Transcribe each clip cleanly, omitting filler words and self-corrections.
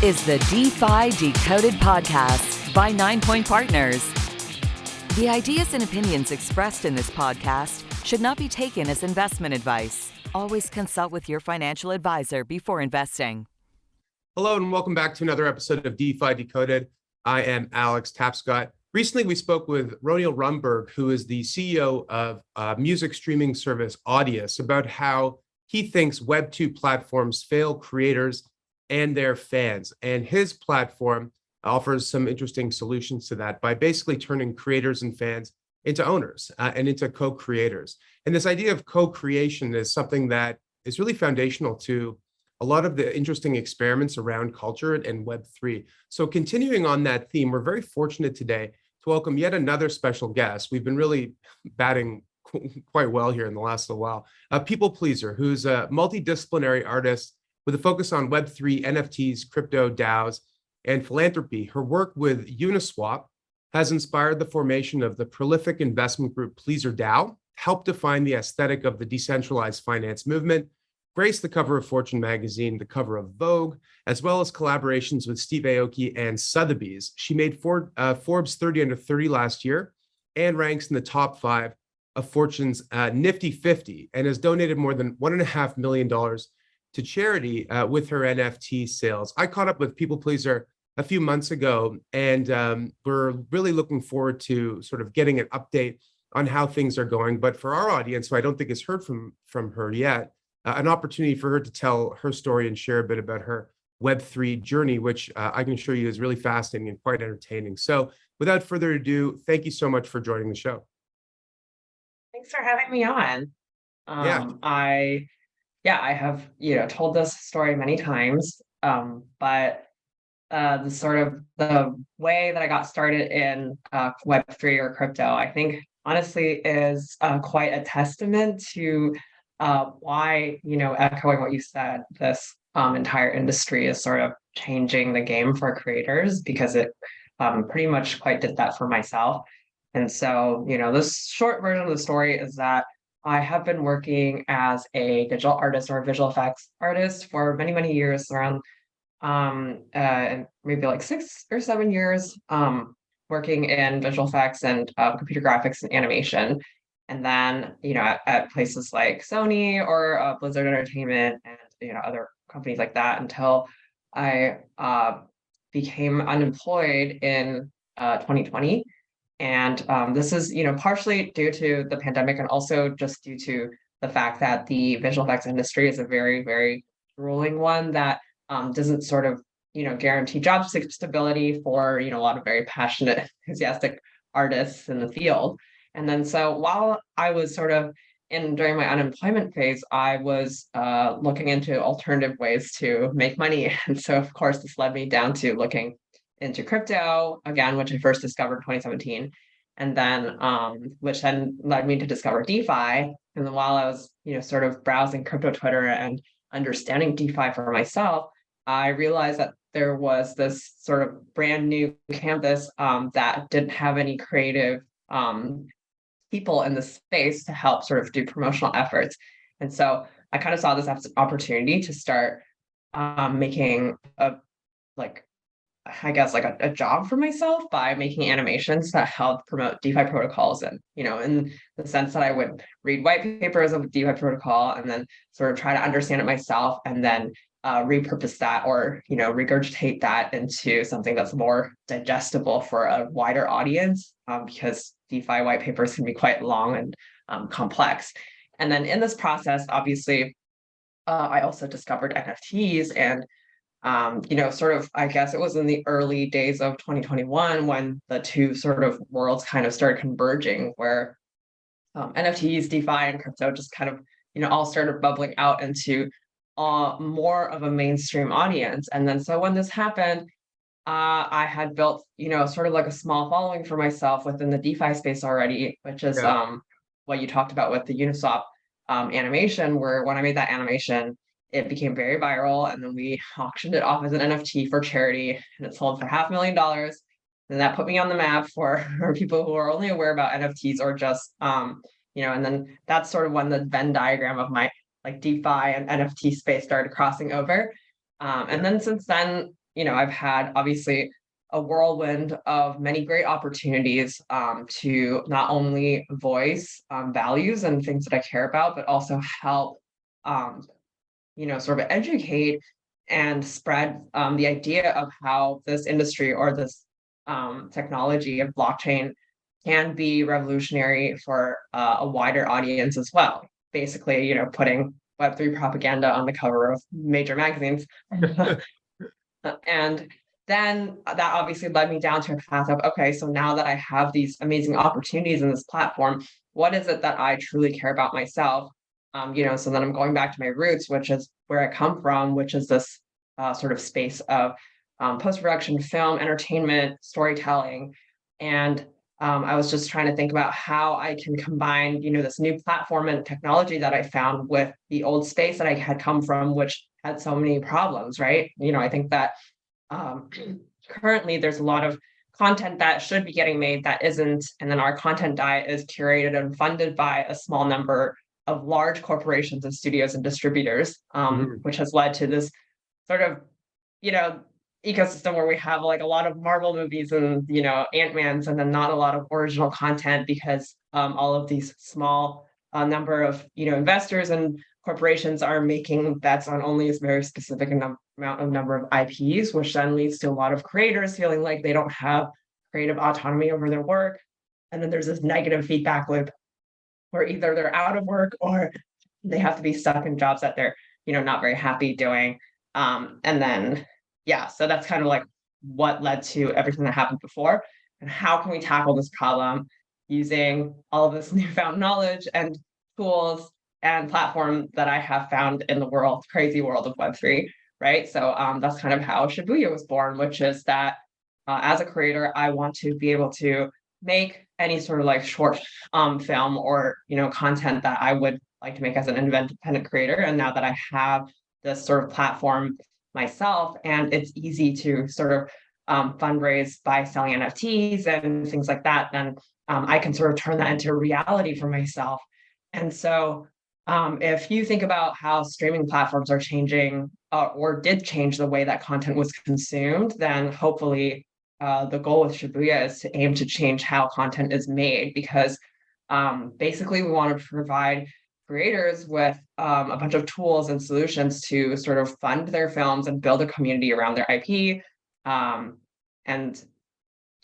is the DeFi Decoded podcast by 9 Point Partners. The ideas and opinions expressed in this podcast should not be taken as investment advice. Always consult with your financial advisor before investing. Hello and welcome back to another episode of DeFi Decoded. I am Alex Tapscott. Recently, we spoke with Roniel Rumberg, who is the CEO of music streaming service Audius, about how he thinks Web2 platforms fail creators and their fans. And his platform offers some interesting solutions to that by basically turning creators and fans into owners and into co-creators. And this idea of co-creation is something that is really foundational to a lot of the interesting experiments around culture and Web3. So continuing on that theme, we're very fortunate today to welcome yet another special guest. We've been really batting quite well here in the last little while. Pplpleasr, who's a multidisciplinary artist with a focus on Web3, NFTs, crypto, DAOs, and philanthropy. Her work with Uniswap has inspired the formation of the prolific investment group Pplpleasr DAO, helped define the aesthetic of the decentralized finance movement, graced the cover of Fortune magazine, the cover of Vogue, as well as collaborations with Steve Aoki and Sotheby's. She made Forbes 30 under 30 last year and ranks in the top 5 of Fortune's Nifty 50 and has donated more than $1.5 million to charity with her NFT sales. I caught up with Pplpleasr a few months ago, and we're really looking forward to sort of getting an update on how things are going. But for our audience, who I don't think has heard from her yet, an opportunity for her to tell her story and share a bit about her Web3 journey, which I can assure you is really fascinating and quite entertaining. So without further ado, thank you so much for joining the show. Thanks for having me on. I have, told this story many times, but the way that I got started in Web3 or crypto, I think honestly is quite a testament to why, echoing what you said, this entire industry is sort of changing the game for creators, because it pretty much quite did that for myself. And so, this short version of the story is that I have been working as a digital artist or visual effects artist for many, many years, around maybe like 6 or 7 years, working in visual effects and computer graphics and animation. And then, at places like Sony or Blizzard Entertainment and, other companies like that, until I became unemployed in 2020. And this is, partially due to the pandemic and also just due to the fact that the visual effects industry is a very, very grueling one that doesn't sort of, guarantee job stability for, a lot of very passionate, enthusiastic artists in the field. And then so while I was sort of during my unemployment phase, I was looking into alternative ways to make money. And so, of course, this led me down to looking into crypto again, which I first discovered in 2017, and then which then led me to discover DeFi. And then while I was, sort of browsing crypto Twitter and understanding DeFi for myself, I realized that there was this sort of brand new canvas that didn't have any creative people in the space to help sort of do promotional efforts. And so I kind of saw this opportunity to start making a job for myself by making animations that help promote DeFi protocols. And, in the sense that I would read white papers of DeFi protocol and then sort of try to understand it myself, and then repurpose that or, regurgitate that into something that's more digestible for a wider audience, because DeFi white papers can be quite long and complex. And then in this process, obviously, I also discovered NFTs and I guess it was in the early days of 2021 when the two sort of worlds kind of started converging, where NFTs, DeFi, and crypto just kind of, all started bubbling out into more of a mainstream audience. And then so when this happened, I had built, sort of like a small following for myself within the DeFi space already, which is what you talked about with the Uniswap animation, where when I made that animation, it became very viral, and then we auctioned it off as an NFT for charity, and it sold for $500,000. And that put me on the map for people who are only aware about NFTs or just, and then that's sort of when the Venn diagram of my like DeFi and NFT space started crossing over. And then since then, I've had obviously a whirlwind of many great opportunities to not only voice values and things that I care about, but also help, sort of educate and spread the idea of how this industry or this technology of blockchain can be revolutionary for a wider audience as well. Basically, putting Web3 propaganda on the cover of major magazines. And then that obviously led me down to a path of, okay, so now that I have these amazing opportunities in this platform, what is it that I truly care about myself? So then I'm going back to my roots, which is where I come from, which is this sort of space of post-production, film, entertainment, storytelling. And I was just trying to think about how I can combine, this new platform and technology that I found with the old space that I had come from, which had so many problems, right? I think that currently there's a lot of content that should be getting made that isn't, and then our content diet is curated and funded by a small number of large corporations and studios and distributors, which has led to this sort of, ecosystem where we have like a lot of Marvel movies and Ant-Man's, and then not a lot of original content because all of these small number of investors and corporations are making bets on only a very specific number of IPs, which then leads to a lot of creators feeling like they don't have creative autonomy over their work. And then there's this negative feedback loop where either they're out of work or they have to be stuck in jobs that they're not very happy doing. And then so that's kind of like what led to everything that happened before, and how can we tackle this problem using all of this newfound knowledge and tools and platform that I have found in the crazy world of Web3, right? So that's kind of how Shibuya was born, which is that as a creator, I want to be able to make any sort of like short film or content that I would like to make as an independent creator. And now that I have this sort of platform myself, and it's easy to sort of fundraise by selling NFTs and things like that, then I can sort of turn that into a reality for myself. And so if you think about how streaming platforms are changing or did change the way that content was consumed, then hopefully the goal with Shibuya is to aim to change how content is made, because basically we want to provide creators with a bunch of tools and solutions to sort of fund their films and build a community around their IP, and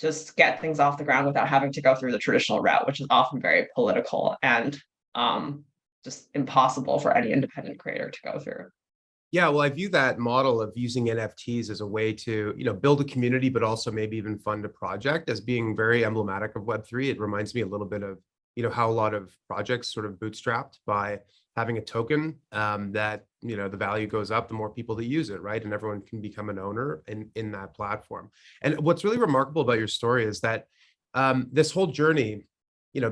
just get things off the ground without having to go through the traditional route, which is often very political and just impossible for any independent creator to go through. Yeah, well, I view that model of using NFTs as a way to, build a community, but also maybe even fund a project as being very emblematic of Web3. It reminds me a little bit of, how a lot of projects sort of bootstrapped by having a token that, the value goes up the more people that use it, right? And everyone can become an owner in that platform. And what's really remarkable about your story is that this whole journey,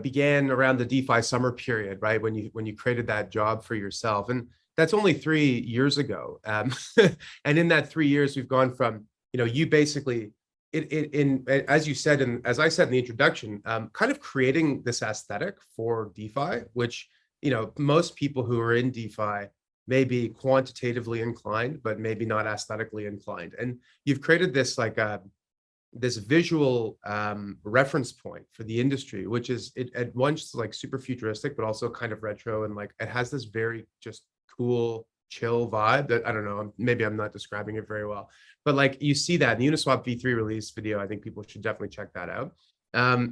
began around the DeFi summer period, right? When you created that job for yourself. And that's only 3 years ago. And in that 3 years, we've gone from, you basically, as you said, and as I said in the introduction, kind of creating this aesthetic for DeFi, which, most people who are in DeFi may be quantitatively inclined, but maybe not aesthetically inclined. And you've created this like this visual reference point for the industry, which is at once like super futuristic, but also kind of retro. And like, it has this very just cool, chill vibe that, I don't know, maybe I'm not describing it very well, but like you see that in the Uniswap V3 release video. I think people should definitely check that out.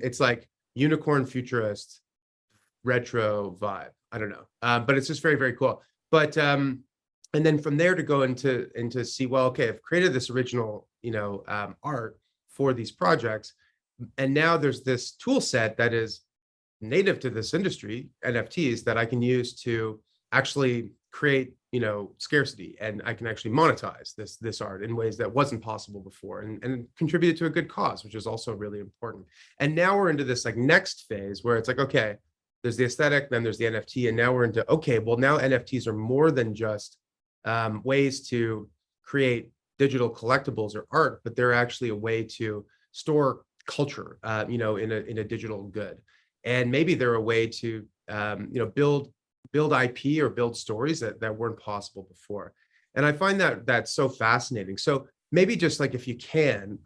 It's like unicorn futurist retro vibe. I don't know, but it's just very, very cool. But and then from there to go into see, well, okay, I've created this original, art for these projects, and now there's this tool set that is native to this industry, NFTs, that I can use to actually create, scarcity, and I can actually monetize this art in ways that wasn't possible before, and contribute to a good cause, which is also really important. And now we're into this like next phase where it's like, okay, there's the aesthetic, then there's the NFT, and now we're into, okay, well, now NFTs are more than just ways to create digital collectibles or art, but they're actually a way to store culture, in a digital good. And maybe they're a way to, build IP or build stories that weren't possible before. And I find that that's so fascinating. So maybe just like if you can,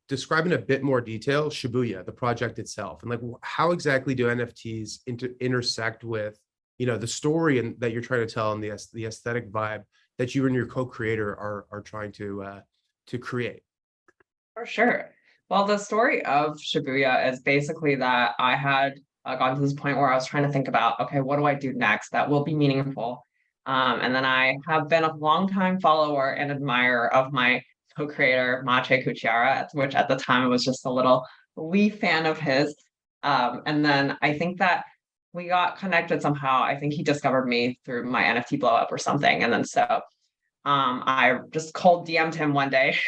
describe in a bit more detail Shibuya, the project itself, and like how exactly do NFTs intersect with the story and that you're trying to tell and the aesthetic vibe that you and your co-creator are trying to create. For sure. Well, the story of Shibuya is basically that I had gotten to this point where I was trying to think about, okay, what do I do next that will be meaningful? And then I have been a longtime follower and admirer of my co-creator, Mache Kuchiara, which at the time was just a little wee fan of his. And then I think that we got connected somehow. I think he discovered me through my NFT blow up or something. And then I just cold DM'd him one day.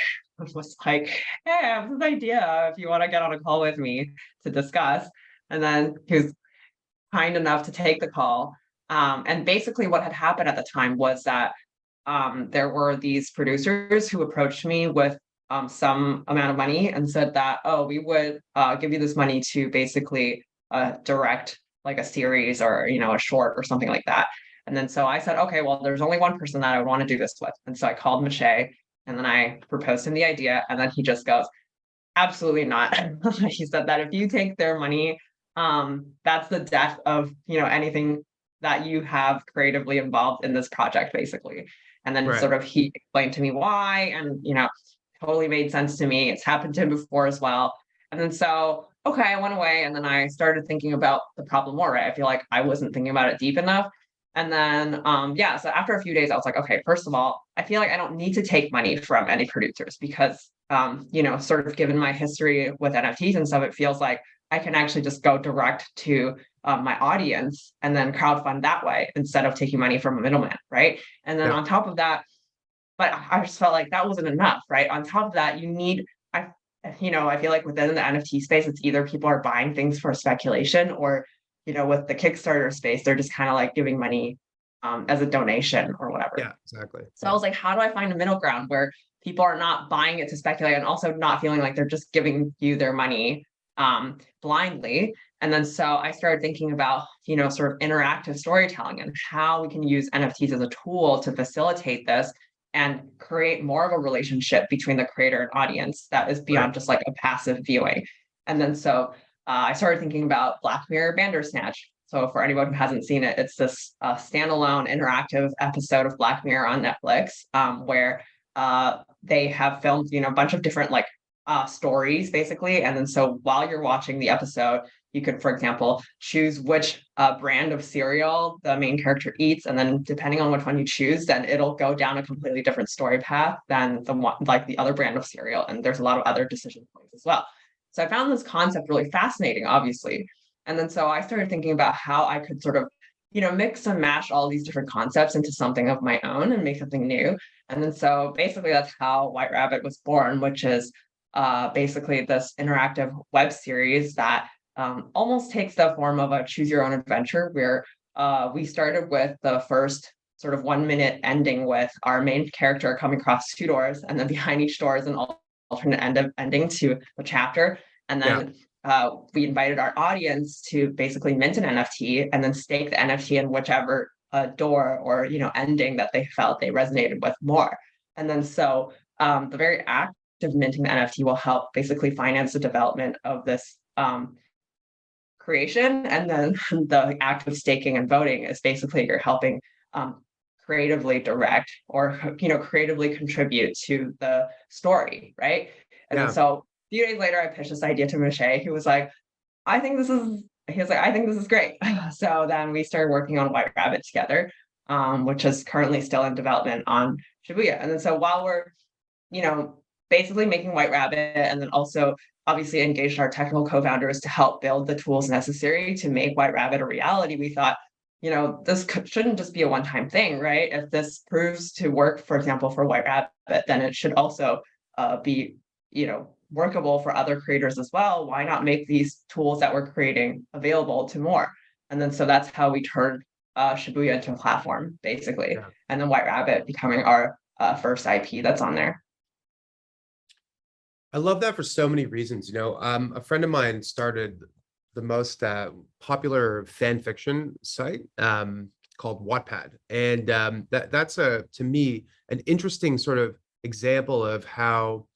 Was like, hey, I have this idea if you want to get on a call with me to discuss. And then he was kind enough to take the call. And basically what had happened at the time was that there were these producers who approached me with some amount of money and said that, oh, we would give you this money to basically direct like a series or, a short or something like that. And then so I said, okay, well, there's only one person that I would want to do this with. And so I called Mache and then I proposed him the idea. And then he just goes, absolutely not. He said that if you take their money, that's the death of, anything that you have creatively involved in this project, basically. And then Right. he explained to me why, and, totally made sense to me. It's happened to him before as well. And then okay, I went away and then I started thinking about the problem more, right? I feel like I wasn't thinking about it deep enough. And then, so after a few days, I was like, okay, first of all, I feel like I don't need to take money from any producers because, sort of given my history with NFTs and stuff, it feels like I can actually just go direct to my audience and then crowdfund that way instead of taking money from a middleman, right? And then Yeah. on top of that, but I just felt like that wasn't enough, right? On top of that, I feel like within the NFT space, it's either people are buying things for speculation or, with the Kickstarter space, they're just kind of like giving money as a donation or whatever. Yeah, exactly. So I was like, how do I find a middle ground where people are not buying it to speculate and also not feeling like they're just giving you their money blindly? And then so I started thinking about, sort of interactive storytelling and how we can use NFTs as a tool to facilitate this and create more of a relationship between the creator and audience that is beyond Right. just like a passive viewing. And then I started thinking about Black Mirror Bandersnatch. So for anyone who hasn't seen it, it's this standalone interactive episode of Black Mirror on Netflix, where they have filmed, a bunch of different stories basically. And then so while you're watching the episode, you could, for example, choose which brand of cereal the main character eats, and then depending on which one you choose, then it'll go down a completely different story path than the one like the other brand of cereal. And there's a lot of other decision points as well. So I found this concept really fascinating, obviously. And then so I started thinking about how I could sort of, mix and mash all these different concepts into something of my own and make something new. And then so basically that's how White Rabbit was born, which is basically this interactive web series that almost takes the form of a choose your own adventure, where we started with the first sort of 1 minute ending with our main character coming across two doors, and then behind each door is an alternate ending to the chapter. And Yeah. then we invited our audience to basically mint an NFT and then stake the NFT in whichever door or ending that they felt they resonated with more. And then the very act of minting the NFT will help basically finance the development of this creation. And then the act of staking and voting is basically you're helping creatively direct or creatively contribute to the story, right? And Yeah. then so a few days later, I pitched this idea to Mache, who was like, I think this is great. So then we started working on White Rabbit together, which is currently still in development on Shibuya. And then so while we're, basically making White Rabbit and then also obviously engaged our technical co-founders to help build the tools necessary to make White Rabbit a reality, we thought, this shouldn't just be a one-time thing, right? If this proves to work, for example, for White Rabbit, then it should also be, workable for other creators as well. Why not make these tools that we're creating available to more? And then so that's how we turned Shibuya into a platform, basically. Yeah. And then White Rabbit becoming our first IP that's on there. I love that for so many reasons. A friend of mine started the most popular fan fiction site called Wattpad, and that's to me an interesting sort of example of how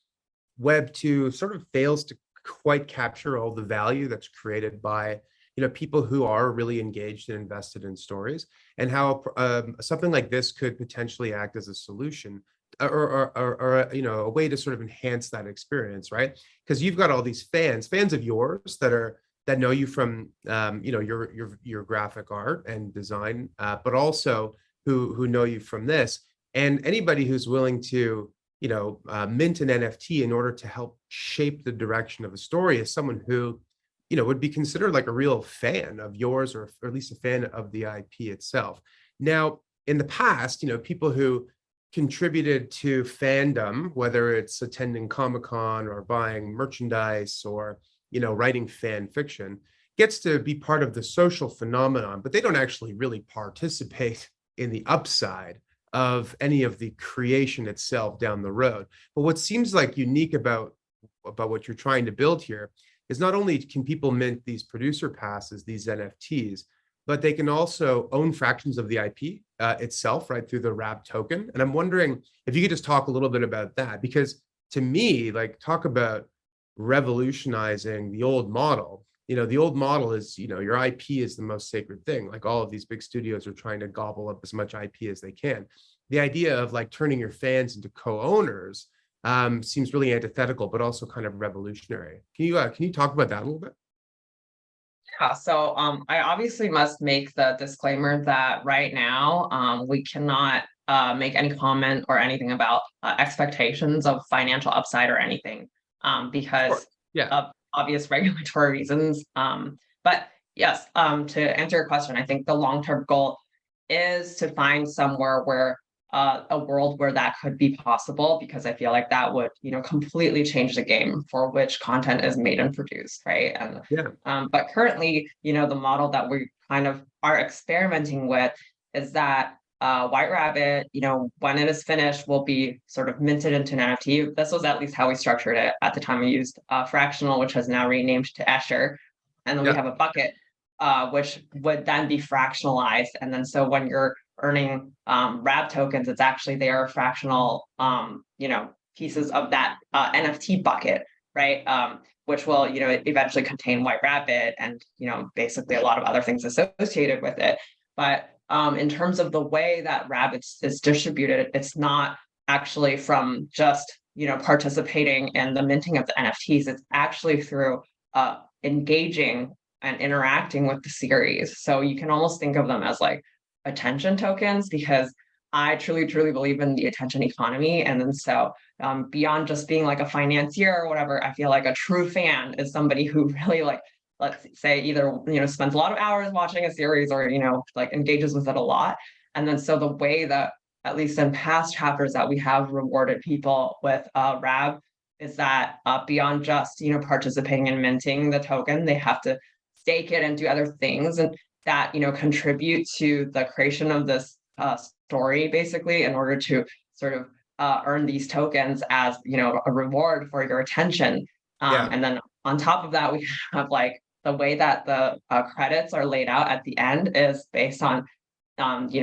Web2 sort of fails to quite capture all the value that's created by people who are really engaged and invested in stories, and how something like this could potentially act as a solution or a way to sort of enhance that experience, right? Because you've got all these fans of yours that know you from your graphic art and design, but also who know you from this, and anybody who's willing to mint an NFT in order to help shape the direction of a story is someone who would be considered like a real fan of yours, or at least a fan of the IP itself. Now, in the past, people who contributed to fandom, whether it's attending Comic-Con or buying merchandise or writing fan fiction, gets to be part of the social phenomenon, but they don't actually really participate in the upside of any of the creation itself down the road. But what seems like unique about what you're trying to build here is not only can people mint these producer passes, these NFTs, but they can also own fractions of the IP itself, right, through the RAB token. And I'm wondering if you could just talk a little bit about that, because to me, like, talk about revolutionizing the old model. The old model is, your IP is the most sacred thing. Like, all of these big studios are trying to gobble up as much IP as they can. The idea of like turning your fans into co-owners seems really antithetical, but also kind of revolutionary. Can you talk about that a little bit? Yeah, so I obviously must make the disclaimer that right now we cannot make any comment or anything about expectations of financial upside or anything because Yeah. of obvious regulatory reasons. But yes, to answer your question, I think the long-term goal is to find somewhere where a world where that could be possible, because I feel like that would, completely change the game for which content is made and produced, right? And Yeah. but currently, the model that we kind of are experimenting with is that White Rabbit, when it is finished, will be sort of minted into an NFT. This was at least how we structured it at the time. We used Fractional, which has now renamed to Escher, and then we Yeah. have a bucket, which would then be fractionalized. And then so when you're earning RAB tokens, it's actually they are fractional, pieces of that NFT bucket, right? Which will, eventually contain White Rabbit and, basically a lot of other things associated with it. But in terms of the way that Rabbit is distributed, it's not actually from just, participating in the minting of the NFTs. It's actually through engaging and interacting with the series. So you can almost think of them as like attention tokens, because I truly, truly believe in the attention economy. And then so beyond just being like a financier or whatever, I feel like a true fan is somebody who really, like, let's say, either, spends a lot of hours watching a series or, like engages with it a lot. And then so the way that, at least in past chapters, that we have rewarded people with RAB is that beyond just, participating in minting the token, they have to stake it and do other things, and that, contribute to the creation of this story, basically, in order to sort of earn these tokens as, a reward for your attention. Yeah. And then on top of that, we have like the way that the credits are laid out at the end is based on,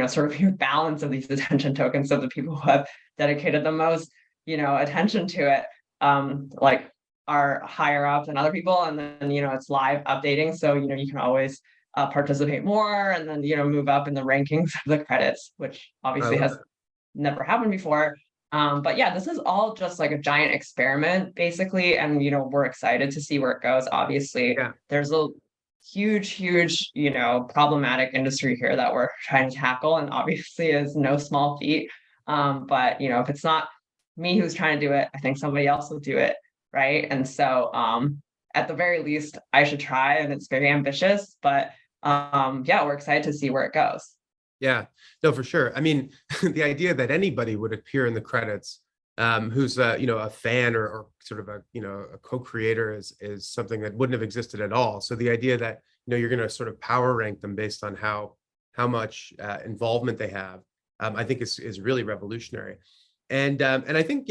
sort of your balance of these attention tokens. So the people who have dedicated the most, attention to it, like, are higher up than other people. And then, it's live updating. So, you can always participate more and then, move up in the rankings of the credits, which obviously has never happened before. But yeah, this is all just like a giant experiment, basically. And, we're excited to see where it goes. Obviously, there's a huge, problematic industry here that we're trying to tackle. And obviously is no small feat. But, if it's not me who's trying to do it, I think somebody else will do it. Right. And so at the very least, I should try, and it's very ambitious, but we're excited to see where it goes. Yeah, no, for sure. I mean, the idea that anybody would appear in the credits, who's a fan or sort of a co-creator is something that wouldn't have existed at all. So the idea that you're going to sort of power rank them based on how much involvement they have, I think is really revolutionary. And I think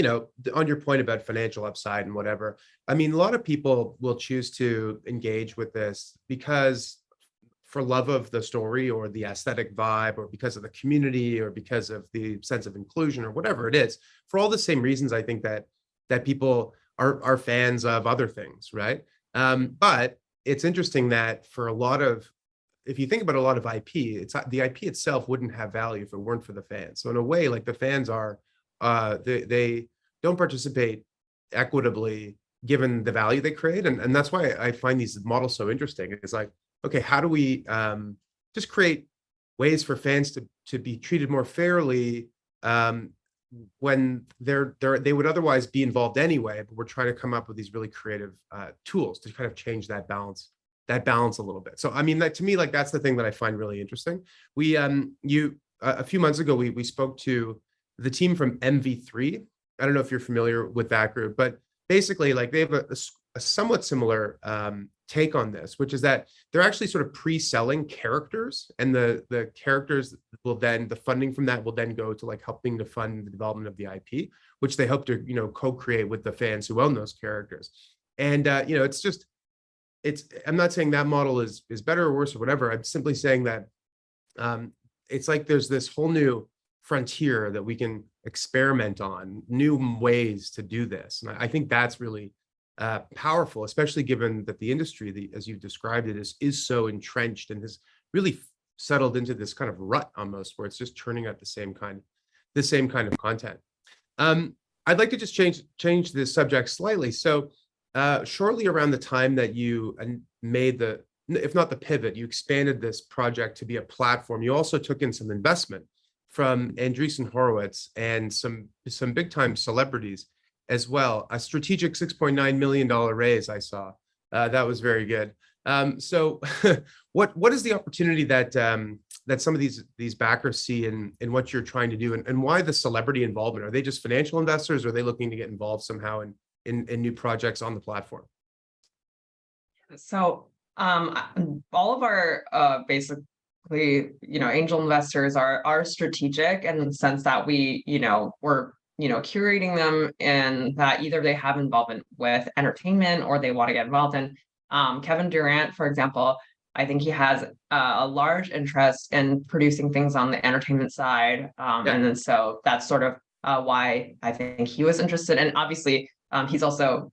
on your point about financial upside and whatever, I mean, a lot of people will choose to engage with this because for love of the story or the aesthetic vibe or because of the community or because of the sense of inclusion or whatever it is, for all the same reasons I think that people are fans of other things, right? But it's interesting that for a lot of, if you think about a lot of IP, it's the IP itself wouldn't have value if it weren't for the fans. So in a way, like the fans are, they don't participate equitably given the value they create, and that's why I find these models so interesting. It's like, okay, how do we just create ways for fans to be treated more fairly when they would otherwise be involved anyway, but we're trying to come up with these really creative tools to kind of change that balance a little bit. So I mean, that, to me, like that's the thing that I find really interesting. We a few months ago we spoke to the team from MV3. I don't know if you're familiar with that group, but basically like they have a somewhat similar take on this, which is that they're actually sort of pre-selling characters, and the characters will then, the funding from that will then go to like helping to fund the development of the IP, which they hope to, you know, co-create with the fans who own those characters. And you know, I'm not saying that model is better or worse or whatever. I'm simply saying that it's like there's this whole new frontier that we can experiment on, new ways to do this. And I think that's really powerful, especially given that the industry, as you've described it, is so entrenched and has really settled into this kind of rut almost, where it's just churning out the same kind of content. I'd like to just change the subject slightly. So shortly around the time that you made if not the pivot, you expanded this project to be a platform, you also took in some investment from Andreessen Horowitz and some big time celebrities as well. A strategic $6.9 million raise I saw. That was very good. So what is the opportunity that some of these backers see in what you're trying to do, and why the celebrity involvement? Are they just financial investors, or are they looking to get involved somehow in new projects on the platform? So all of our basically, you know, angel investors are strategic in the sense that we're curating them, and that either they have involvement with entertainment or they want to get involved in. Kevin Durant, for example, I think he has a large interest in producing things on the entertainment side. And then so that's sort of why I think he was interested. And obviously, he's also,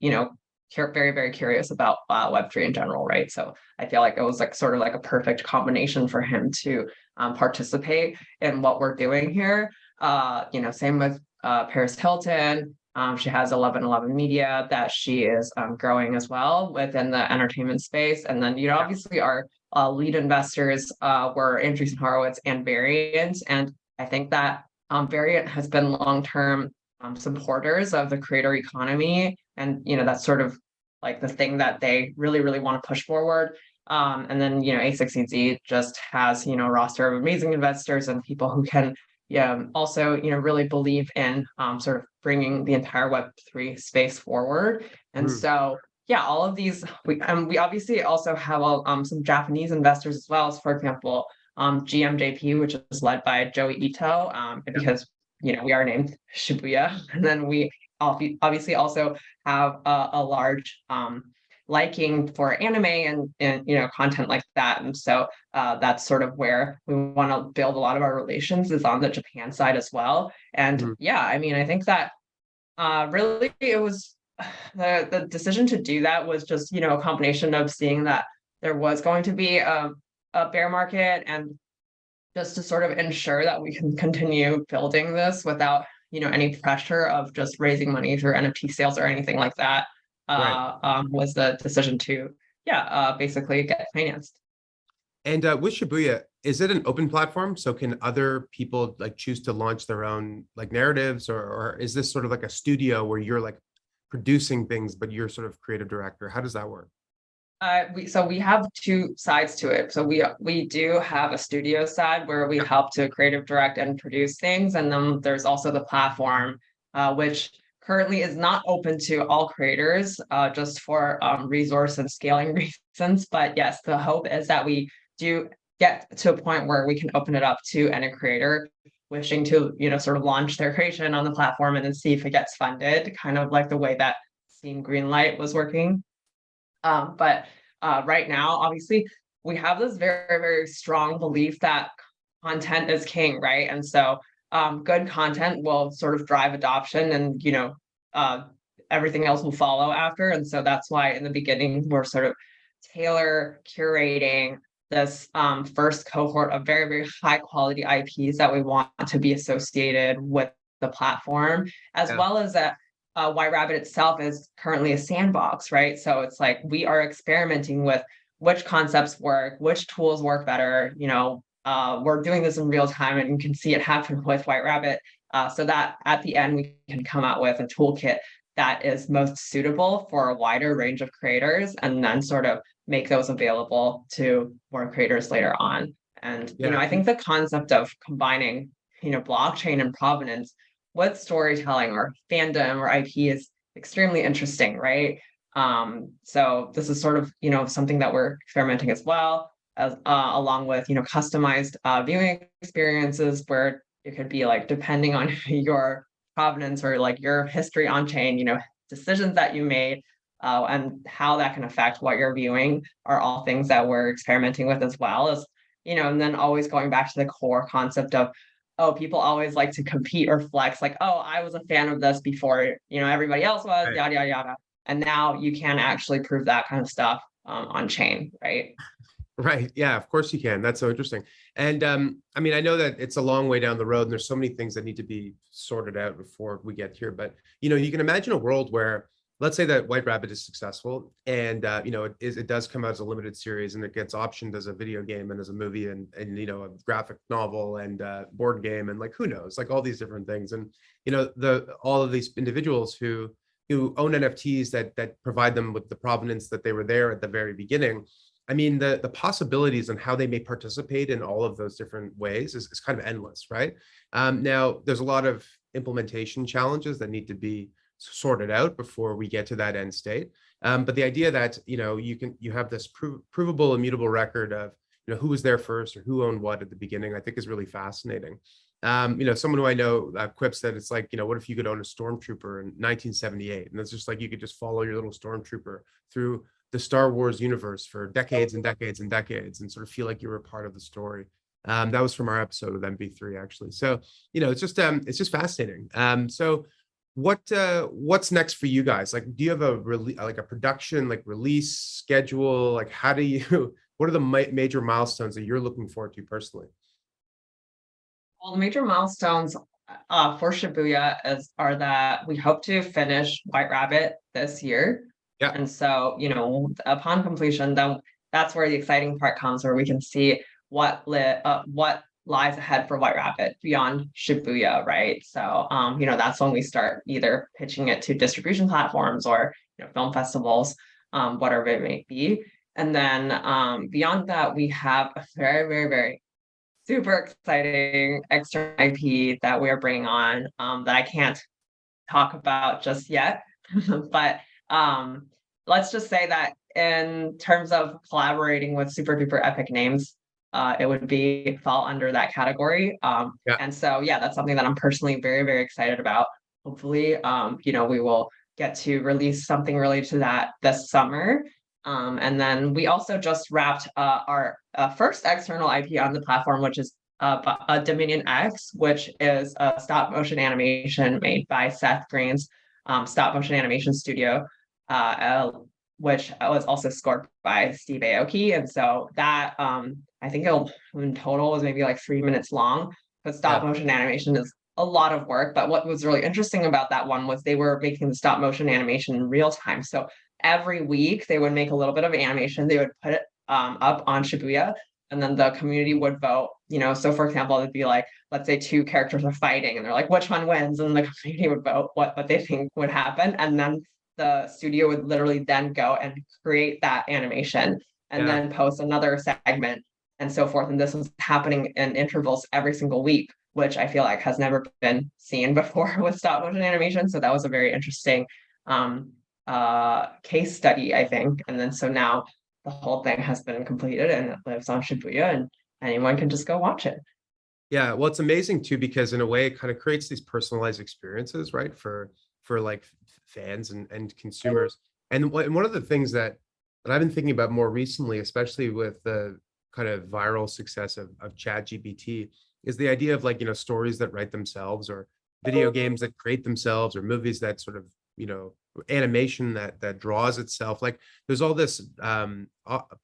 very, very curious about Web3 in general, right? So I feel like it was like sort of like a perfect combination for him to participate in what we're doing here. Same with Paris Hilton. She has 1111 Media that she is growing as well within the entertainment space. And then, obviously our lead investors were Andreessen Horowitz and Variant. And I think that Variant has been long-term supporters of the creator economy. And, that's sort of like the thing that they really, really want to push forward. And then, A16Z just has, a roster of amazing investors and people who can also, really believe in sort of bringing the entire Web3 space forward. And so, all of these, we obviously also have some Japanese investors as well. As for example, GMJP, which is led by Joey Ito, because, we are named Shibuya. And then we obviously also have a large liking for anime and content like that. And so that's sort of where we want to build a lot of our relations, is on the Japan side as well. And I think that really it was the decision to do that was just, a combination of seeing that there was going to be a bear market, and just to sort of ensure that we can continue building this without, any pressure of just raising money through NFT sales or anything like that. Was the decision to basically get financed. And with Shibuya, is it an open platform? So can other people like choose to launch their own like narratives, or is this sort of like a studio where you're like producing things, but you're sort of creative director? How does that work? We have two sides to it. So we do have a studio side where we help to creative direct and produce things. And then there's also the platform, which currently is not open to all creators, just for resource and scaling reasons. But yes, the hope is that we do get to a point where we can open it up to any creator wishing to, sort of launch their creation on the platform and then see if it gets funded, kind of like the way that Steam Greenlight was working. But right now, obviously, we have this very, very strong belief that content is king, right? And so good content will sort of drive adoption, and everything else will follow after. And so that's why in the beginning we're sort of tailor curating this first cohort of very, very high quality IPs that we want to be associated with the platform, as well as that White Rabbit itself is currently a sandbox, right? So it's like we are experimenting with which concepts work, which tools work better. We're doing this in real time, and you can see it happen with White Rabbit, so that at the end we can come out with a toolkit that is most suitable for a wider range of creators, and then sort of make those available to more creators later on. And I think the concept of combining blockchain and provenance with storytelling or fandom or IP is extremely interesting, right? So this is sort of something that we're experimenting as well, as along with customized viewing experiences, where it could be like, depending on your provenance or like your history on chain, decisions that you made, and how that can affect what you're viewing, are all things that we're experimenting with, as well as and then always going back to the core concept of, oh, people always like to compete or flex, like, oh, I was a fan of this before everybody else was, Right. yada yada yada. And now you can actually prove that kind of stuff on chain, right? Right. Yeah, of course you can. That's so interesting. And I mean, I know that it's a long way down the road and there's so many things that need to be sorted out before we get here. But, you can imagine a world where, let's say that White Rabbit is successful and, it does come out as a limited series and it gets optioned as a video game and as a movie and a graphic novel and board game and like, who knows, like all these different things. And, all of these individuals who own NFTs that provide them with the provenance that they were there at the very beginning. I mean, the possibilities and how they may participate in all of those different ways is kind of endless, right? Now, there's a lot of implementation challenges that need to be sorted out before we get to that end state. But the idea that you have this provable, immutable record of who was there first or who owned what at the beginning, I think is really fascinating. Someone who I know quips that it's like, what if you could own a stormtrooper in 1978, and it's just like you could just follow your little stormtrooper through the Star Wars universe for decades and decades and decades and sort of feel like you were a part of the story. That was from our episode with MB3, actually. So, it's just fascinating. So what's next for you guys? Like, do you have a production, like release schedule? Like, what are the major milestones that you're looking forward to personally? Well, the major milestones for Shibuya are that we hope to finish White Rabbit this year. Yeah. And so, upon completion, then that's where the exciting part comes, where we can see what lies ahead for White Rabbit beyond Shibuya, right? So, that's when we start either pitching it to distribution platforms or film festivals, whatever it may be. And then beyond that, we have a very, very, very super exciting external IP that we are bringing on, that I can't talk about just yet, but let's just say that in terms of collaborating with super duper epic names, it would fall under that category. And so, yeah, that's something that I'm personally very, very excited about. Hopefully, we will get to release something related to that this summer. And then we also just wrapped our first external IP on the platform, which is Dominion X, which is a stop motion animation made by Seth Green's stop motion animation studio, which was also scored by Steve Aoki. And so that I think in total was maybe like 3 minutes long, but stop motion animation is a lot of work. But what was really interesting about that one was they were making the stop motion animation in real time. So every week they would make a little bit of animation, they would put it up on Shibuya, and then the community would vote. So for example, it'd be like, let's say 2 characters are fighting and they're like, which one wins? And the community would vote what they think would happen. And then the studio would literally then go and create that animation and then post another segment and so forth. And this was happening in intervals every single week, which I feel like has never been seen before with stop motion animation. So that was a very interesting case study, I think. And then so now the whole thing has been completed and it lives on Shibuya, and anyone can just go watch it. Yeah, well, it's amazing too, because in a way it kind of creates these personalized experiences, right, for like fans and consumers. And one of the things that that I've been thinking about more recently, especially with the kind of viral success of ChatGPT, is the idea of like, stories that write themselves, or video games that create themselves, or movies that sort of, animation that draws itself. Like there's all this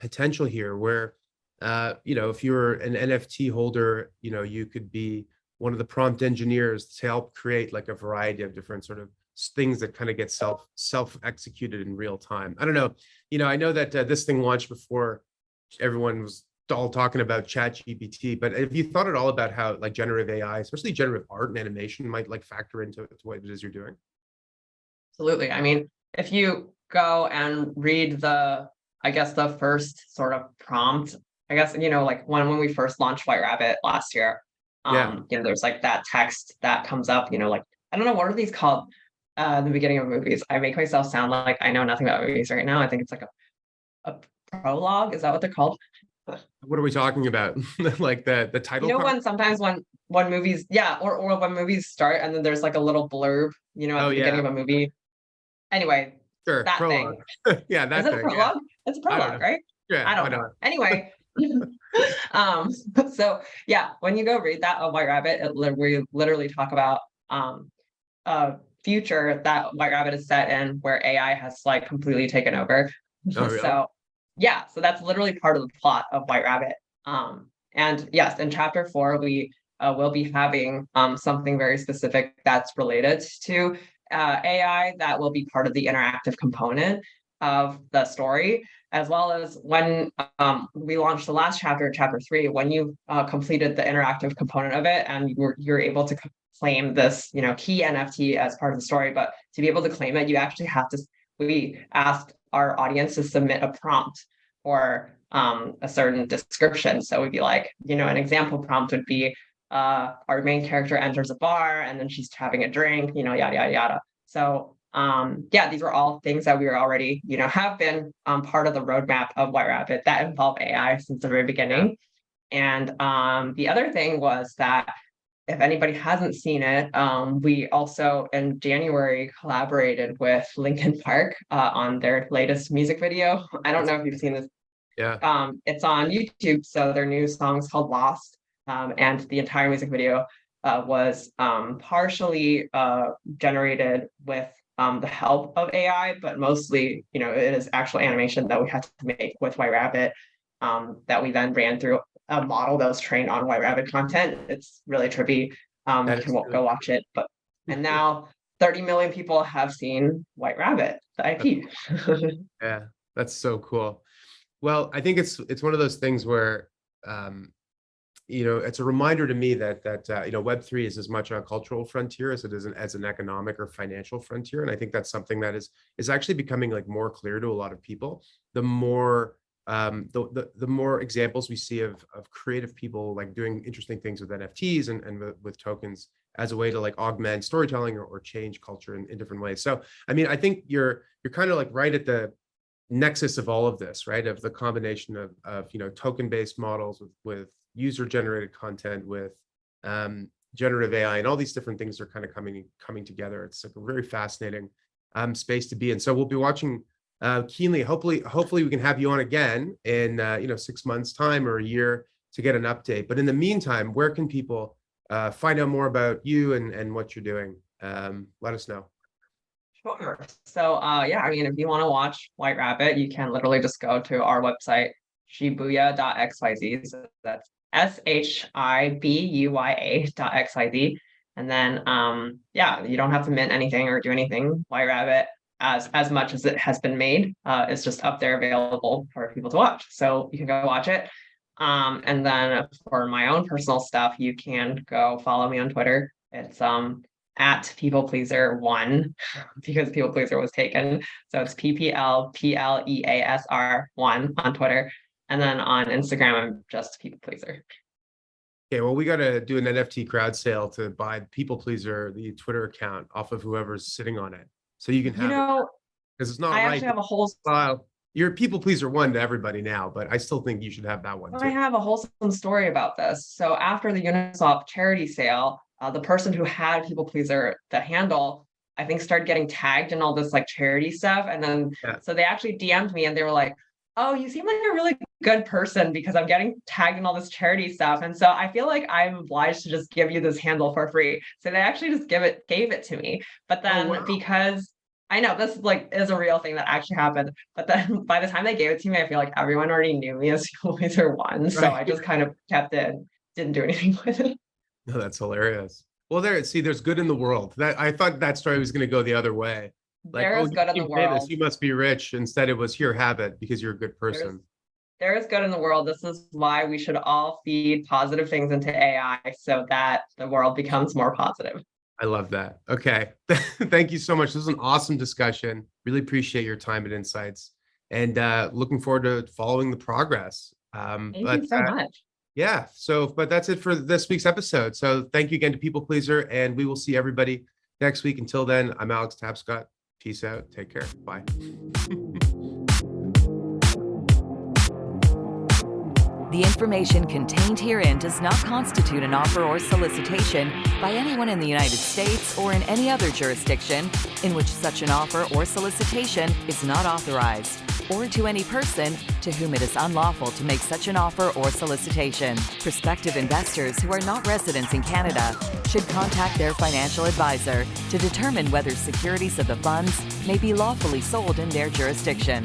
potential here where, if you're an NFT holder, you could be one of the prompt engineers to help create like a variety of different sort of things that kind of get self executed in real time. I don't know. I know that this thing launched before everyone was all talking about ChatGPT, but have you thought at all about how like generative AI, especially generative art and animation, might like factor into what it is you're doing? Absolutely. I mean, if you go and read I guess the first sort of prompt, I guess, like when we first launched White Rabbit last year, Yeah. there's like that text that comes up, like, I don't know, what are these called in the beginning of movies? I make myself sound like I know nothing about movies right now. I think it's like a prologue. Is that what they're called? What are we talking about? Like the title card? When sometimes when movies, yeah, or when movies start and then there's like a little blurb, at Oh the beginning yeah, of a movie. Anyway, sure. that Prologue. thing. Yeah, Is that it a thing. Yeah. prologue? It's a I don't prologue, know. right? Yeah, I don't why know. not? Anyway, um, so yeah, when you go read that of White Rabbit, we literally talk about a future that White Rabbit is set in where AI has like completely taken over. Oh really? So yeah, so that's literally part of the plot of White Rabbit. And yes, in chapter 4, we will be having something very specific that's related to AI that will be part of the interactive component of the story, as well as when we launched the last chapter, chapter 3, when you completed the interactive component of it and you're able to claim this, key NFT as part of the story. But to be able to claim it, you actually have to, we asked our audience to submit a prompt or a certain description. So we'd be like, an example prompt would be our main character enters a bar and then she's having a drink, yada, yada, yada. So yeah, these were all things that we were already, have been part of the roadmap of White Rabbit that involve AI since the very beginning. Yeah. And the other thing was that if anybody hasn't seen it, we also in January collaborated with Linkin Park on their latest music video. I don't know if you've seen this. Yeah. It's on YouTube. So their new song is called Lost. And the entire music video was partially generated with the help of AI, but mostly, it is actual animation that we had to make with White Rabbit that we then ran through a model that was trained on White Rabbit content. It's really trippy. You can go watch it. And now 30 million people have seen White Rabbit, the IP. Yeah, that's so cool. Well, I think it's one of those things where it's a reminder to me that Web3 is as much a cultural frontier as it is as an economic or financial frontier, and I think that's something that is actually becoming like more clear to a lot of people. The more the more examples we see of creative people like doing interesting things with NFTs and with tokens as a way to like augment storytelling or change culture in different ways. So, I mean, I think you're kind of like right at the nexus of all of this, right? Of the combination of token-based models with user-generated content, with generative AI, and all these different things are kind of coming together. It's like a very fascinating space to be in. So we'll be watching keenly. Hopefully we can have you on again in 6 months' time or a year to get an update. But in the meantime, where can people find out more about you and what you're doing? Let us know. Sure. So yeah, I mean, if you want to watch White Rabbit, you can literally just go to our website, shibuya.xyz. So that's SHIBUYA.xyz. And then yeah, you don't have to mint anything or do anything. White Rabbit, as much as it has been made, is just up there available for people to watch. So you can go watch it. And then for my own personal stuff, you can go follow me on Twitter. It's at Pplpleasr1 because Pplpleasr was taken. So it's PPLPLEASR1 on Twitter. And then on Instagram, I'm just Pplpleasr. Okay, well, we got to do an NFT crowd sale to buy Pplpleasr, the Twitter account, off of whoever's sitting on it. So you can have it. Because it's not right. I actually have a whole style. You're Pplpleasr1 to everybody now, but I still think you should have that one too. I have a wholesome story about this. So after the Uniswap charity sale, the person who had Pplpleasr, the handle, I think started getting tagged in all this like charity stuff. And then so they actually DM'd me and they were like, oh, you seem like a really good person because I'm getting tagged in all this charity stuff. And so I feel like I'm obliged to just give you this handle for free. So they actually just gave it to me. But then wow. because I know this is a real thing that actually happened. But then by the time they gave it to me, I feel like everyone already knew me as Pplpleasr one. So I just kind of kept it, didn't do anything with it. No, that's hilarious. Well, there's good in the world. That I thought that story was going to go the other way. Like, There is good in the world. You must be rich. Instead, it was here, have it because you're a good person. There is good in the world. This is why we should all feed positive things into AI so that the world becomes more positive. I love that. Okay. Thank you so much. This was an awesome discussion. Really appreciate your time and insights, and looking forward to following the progress. Thank you so much. Yeah. But that's it for this week's episode. So thank you again to Pplpleasr, and we will see everybody next week. Until then, I'm Alex Tapscott. Peace out. Take care. Bye. The information contained herein does not constitute an offer or solicitation by anyone in the United States or in any other jurisdiction in which such an offer or solicitation is not authorized, or to any person to whom it is unlawful to make such an offer or solicitation. Prospective investors who are not residents in Canada should contact their financial advisor to determine whether securities of the funds may be lawfully sold in their jurisdiction.